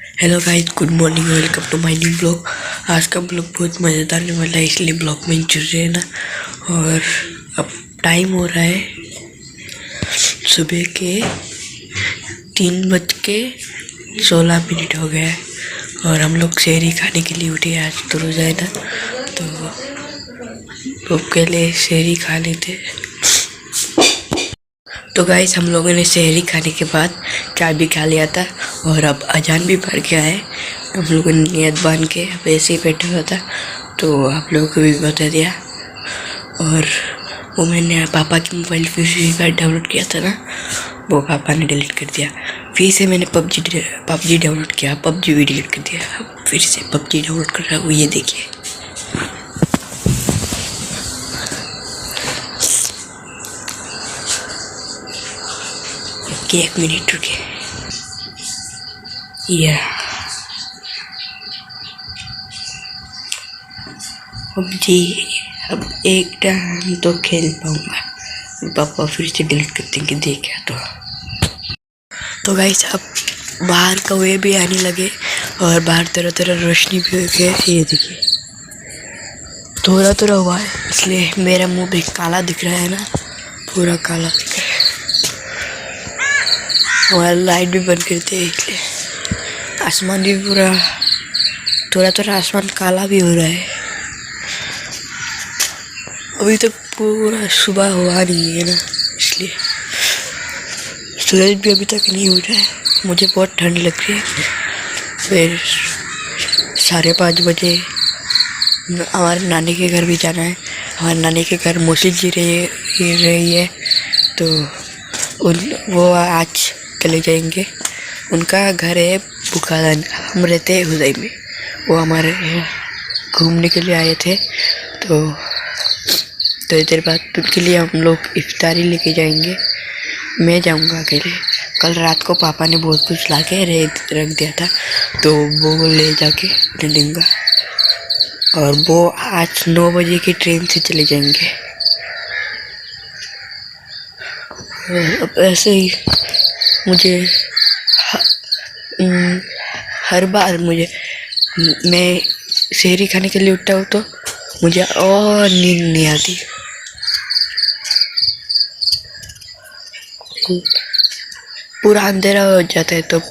Hello guys, good morning, welcome to my new blog. आज का blog बहुत मज़ेदार होने वाला है, इसलिए ब्लॉग में जुड़ रहे हैं ना। और अब टाइम हो रहा है सुबह के 3:16 हो गया है और हम लोग शहरी खाने के लिए उठे। आज तो रोज़ा है ना, तो लोग के लिए शहरी खा लेते। तो गाइस, हम लोगों ने शहरी खाने के बाद चाय भी खा लिया था और अब अजान भी पड़ गया है। हम लोगों ने नियत बांध के अब ऐसे ही बैठा हुआ था, तो आप लोगों को भी बता दिया। और वो मैंने पापा की मोबाइल फिर से डाउनलोड किया था ना, वो पापा ने डिलीट कर दिया। फिर से मैंने पबजी डाउनलोड किया, पबजी भी डिलीट कर दिया। अब फिर से पबजी डाउनलोड कर रहा हूँ, ये देखिए। कि 1 मिनट रुके। अब एक टाइम तो खेल पाऊंगा, पापा फिर से डिलीट कर देंगे देखा तो गाइस, अब बाहर कौवे भी आने लगे और बाहर तरह तरह रोशनी भी हो गई। ये देखिए, थोड़ा थोड़ा हुआ है इसलिए मेरा मुंह भी काला दिख रहा है ना, पूरा काला दिख रहा है। और लाइट भी बंद करते हैं इसलिए आसमान भी पूरा थोड़ा थोड़ा आसमान काला भी हो रहा है। अभी तक पूरा सुबह हुआ नहीं है ना, इसलिए सूरज भी अभी तक नहीं उठा है। मुझे बहुत ठंड लग रही है। फिर 5:30 बजे हमारे नानी के घर भी जाना है। हमारे नानी के घर मौसी जी रही है, तो वो आज चले जाएंगे। उनका घर है बुखारान, हम रहते हैं हुदैई में। वो हमारे घूमने के लिए आए थे, तो इधर बाद उनके लिए हम लोग इफ्तारी लेके जाएंगे। मैं जाऊंगा अकेले। कल रात को पापा ने बहुत कुछ ला के रख दिया था, तो वो ले जाके दे दूँगा। और वो आज 9 बजे की ट्रेन से चले जाएंगे। अब ऐसे ही मुझे हर बार मैं शहरी खाने के लिए उठता हूँ तो मुझे और नींद नहीं आती। पूरा अंधेरा हो जाता है, तो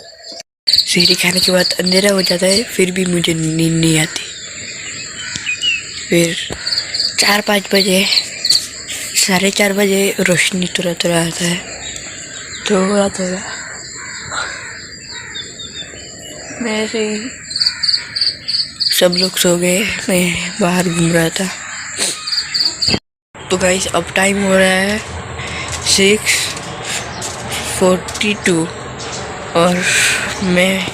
शहरी खाने के बाद अंधेरा हो जाता है, फिर भी मुझे नींद नहीं आती। फिर 4-5 बजे 4:30 बजे रोशनी थोड़ा थोड़ा आता है, थोड़ा थोड़ा। मैं ऐसे ही, सब लोग सो गए, मैं बाहर घूम रहा था। तो गाइस, अब टाइम हो रहा है 6:42 और मैं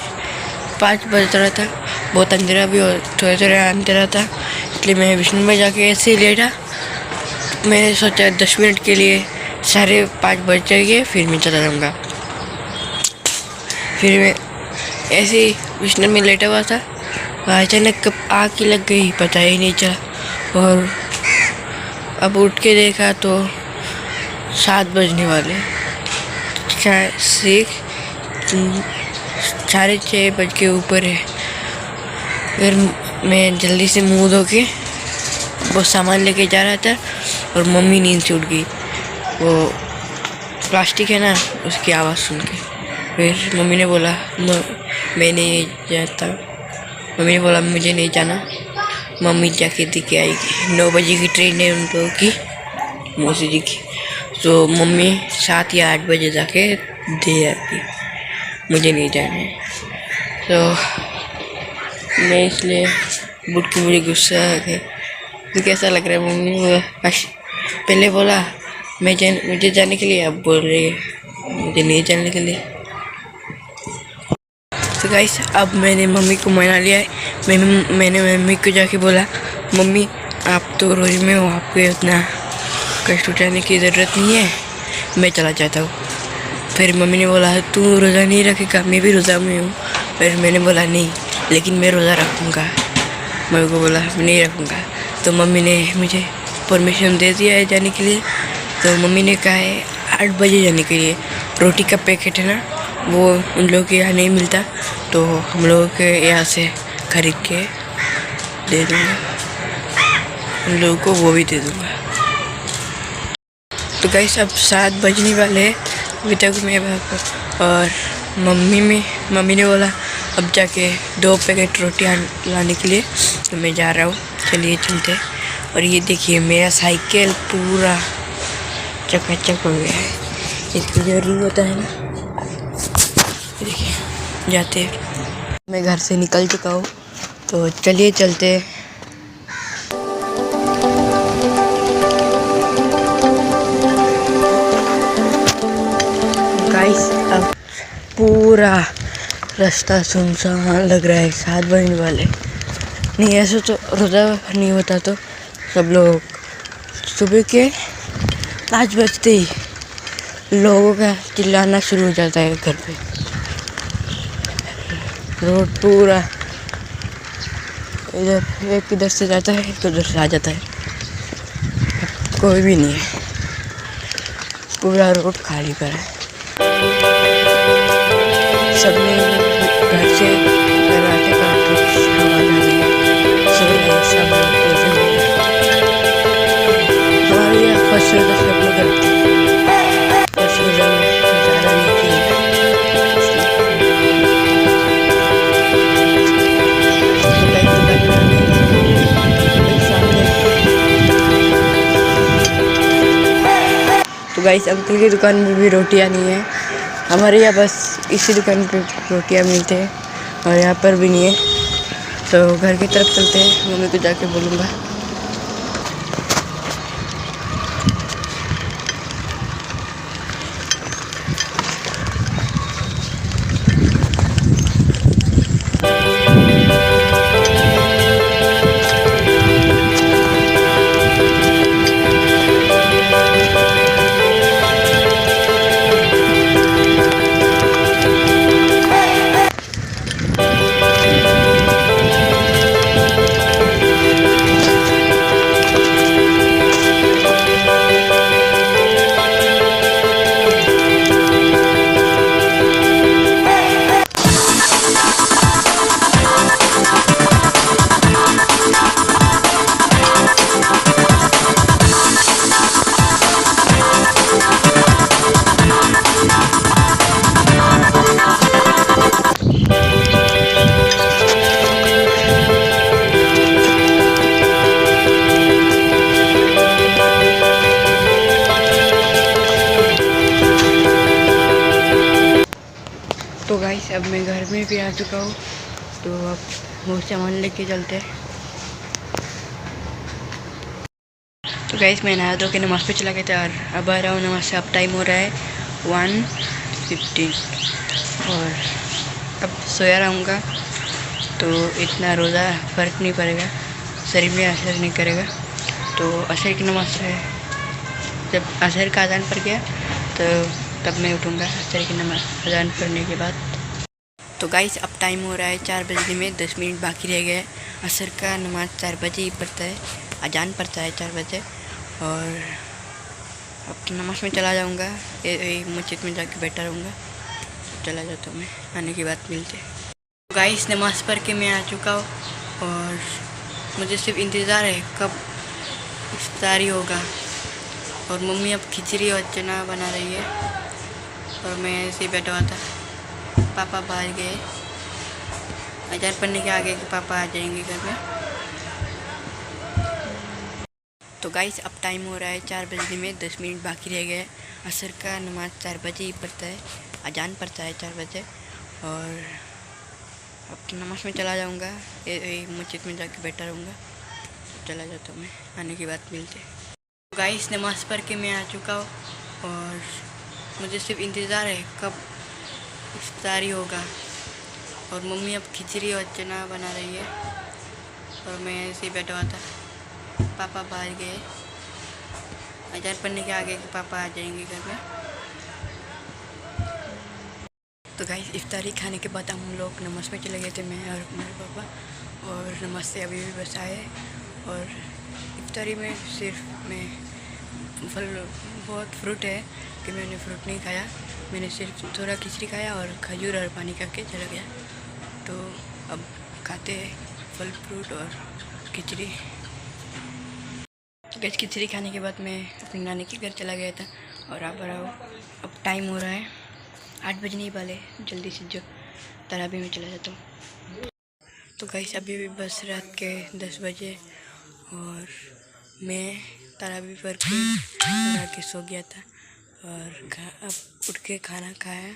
5 बज रहा था। बहुत अंधेरा भी थोड़ा थोड़ा अंधेरा था, इसलिए मैं विष्णु में जाके ऐसे ही लेटा। मैंने सोचा 10 मिनट के लिए 5:30 बज जाएंगे, फिर मैं चला जाऊँगा। फिर मैं ऐसे ही विष्णु में लेटा हुआ था, अचानक कब आग की लग गई पता ही नहीं चला। और अब उठ के देखा तो 7 बजने वाले, 6:30 बज के ऊपर है। फिर मैं जल्दी से मुंह धो के वो सामान लेके जा रहा था और मम्मी नींद से उठ गई। वो प्लास्टिक है ना, उसकी आवाज़ सुन के। फिर मम्मी ने बोला मैं नहीं जाता। मम्मी ने बोला मुझे नहीं जाना, मम्मी जाके दे के आएगी। 9 बजे की ट्रेन है उन लोगों की, मौसी जी की। तो मम्मी 7 या 8 बजे जाके दे आती, मुझे नहीं जाना है। तो मैं इसलिए बुट के मुझे गुस्सा आ गया। तो कैसा लग रहा है? मम्मी ने पहले बोला मुझे जाने के लिए, अब बोल रही है मुझे नहीं जाने के लिए। तो गाइस, अब मैंने मम्मी को मना लिया है। मैंने मम्मी को जाके बोला, मम्मी आप तो रोज़ में हो, आपको इतना कष्ट उठाने की ज़रूरत नहीं है, मैं चला जाता हूँ। फिर मम्मी ने बोला तू रोज़ा नहीं रखेगा? मैं भी रोज़ा में हूँ। फिर मैंने बोला नहीं, लेकिन मैं रोज़ा रखूँगा। मम्मी को बोला मैं नहीं रखूँगा। तो मम्मी ने मुझे परमिशन दे दिया है जाने के लिए। तो मम्मी ने कहा है 8 बजे जाने के लिए। रोटी का पैकेट है ना, वो उन लोगों के यहाँ नहीं मिलता, तो हम लोगों के यहाँ से खरीद के दे दूँगा, उन लोगों को वो भी दे दूँगा। तो गाइस अब 7 बजने वाले हैं, अभी तक मैं और मम्मी ने बोला अब जाके 2 पैकेट रोटियां लाने के लिए, तो मैं जा रहा हूँ। चलिए चलते। और ये देखिए मेरा साइकिल पूरा चकाचक हो गया है, इसकी जो रिंग होता है ना, देखिए जाते। मैं घर से निकल चुका हूँ, तो चलिए चलते। गाइस अब पूरा रास्ता सुनसान लग रहा है, 7 बजने वाले। नहीं ऐसा तो रोज़ा नहीं होता, तो सब लोग सुबह के 5 बजते ही लोगों का चिल्लाना शुरू हो जाता है घर पे। रोड पूरा एक इधर से जाता है, एक उधर से आ जाता है, कोई भी नहीं है, पूरा रोड खाली पड़ा है। सबने घर से दरवाजे का आवाज़ आ रही है, सब हमारे यहाँ फर्स्ट रोज़ा सब लोग करते हैं, फर्स्ट रोज़ा में ज़्यादा नहीं किया। तो गाइस अंकल की दुकान में भी रोटियां नहीं है, हमारे यहाँ बस इसी दुकान पे रोटियां मिलते हैं, और यहाँ पर भी नहीं है। तो घर की तरफ चलते हैं, मम्मी को जाके बोलूँगा। तो गाइस अब मैं घर में भी आ चुका हूँ, तो अब वो सामान लेके चलते हैं। तो गाइस मैं नहा धो के नमाज़ पे चला गया था, और अब आ रहा हूँ नमाज़ से। अब टाइम हो रहा है 1:15 और अब सोया रहूँगा, तो इतना रोज़ा फ़र्क नहीं पड़ेगा, शरीर में असर नहीं करेगा। तो असर की नमाज़ है, जब असर का अज़ान पड़ गया तो तब मैं उठूँगा असर की नमाज़ अज़ान पढ़ने के बाद। तो गाइस अब टाइम हो रहा है 4 बजने में 10 मिनट बाकी रह गए। असर का नमाज़ 4 बजे ही पड़ता है, अज़ान पड़ता है 4 बजे। और अब नमाज़ में चला जाऊँगा, मस्जिद में जाके बैठा रहूँगा, चला जाता हूँ मैं, आने के बाद मिलते। तो गाइस नमाज़ पढ़ के मैं आ चुका हूँ, और मुझे सिर्फ इंतज़ार है कब इफ्तारी होगा। और मम्मी अब खिचड़ी और चना बना रही है, और मैं ऐसे ही बैठा हुआ था। पापा बाहर गए, अज़ान पढ़ने के आगे कि पापा आ जाएंगे घर में। तो गाइस अब टाइम हो रहा है 4 बजने में 10 मिनट बाकी रह गए। असर का नमाज़ 4 बजे ही पड़ता है, अज़ान पड़ता है 4 बजे। और अब नमाज़ में चला जाऊँगा, मस्जिद में जाके बैठा रहूँगा, चला जाता हूँ मैं, आने के बाद मिलते। तो गाइस नमाज़ पढ़ के मैं आ चुका हूँ, और मुझे सिर्फ इंतज़ार है कब इफ्तारी होगा। और मम्मी अब खिचड़ी और चना बना रही है, और मैं ऐसे ही बैठा हुआ था। पापा बाहर गए, अज़ान पढ़ने के आगे कि पापा आ जाएंगे घर में। तो गाइस इफ्तारी खाने के बाद हम लोग नमाज़ में चले गए थे, मैं और मेरे पापा, और नमाज़ से अभी भी बस आए। और इफ्तारी में सिर्फ मैं फल, बहुत फ्रूट है कि मैंने फ्रूट नहीं खाया, मैंने सिर्फ थोड़ा खिचड़ी खाया और खजूर और पानी करके चला गया। खाते फल फ्रूट और खिचड़ी। गैस खिचड़ी खाने के बाद मैं अपनी नानी के घर चला गया था और अब टाइम हो रहा है 8 बजने ही वाले, जल्दी से जो तराबी में चला जाता हूँ। तो गैस अभी भी बस रात के 10 बजे और मैं तराबी पर के सो गया था और अब उठ के खाना खाया।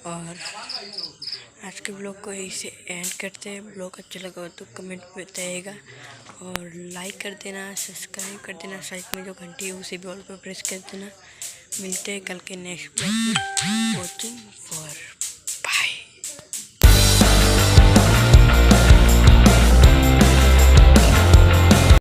और आज के ब्लॉग को इसे एंड करते हैं। ब्लॉग अच्छा लगा तो कमेंट में बताइएगा और लाइक कर देना, सब्सक्राइब कर देना, साइड में जो घंटी है उसे भी ऑल पर प्रेस कर देना। मिलते हैं कल के नेक्स्ट ब्लॉग में। Watching for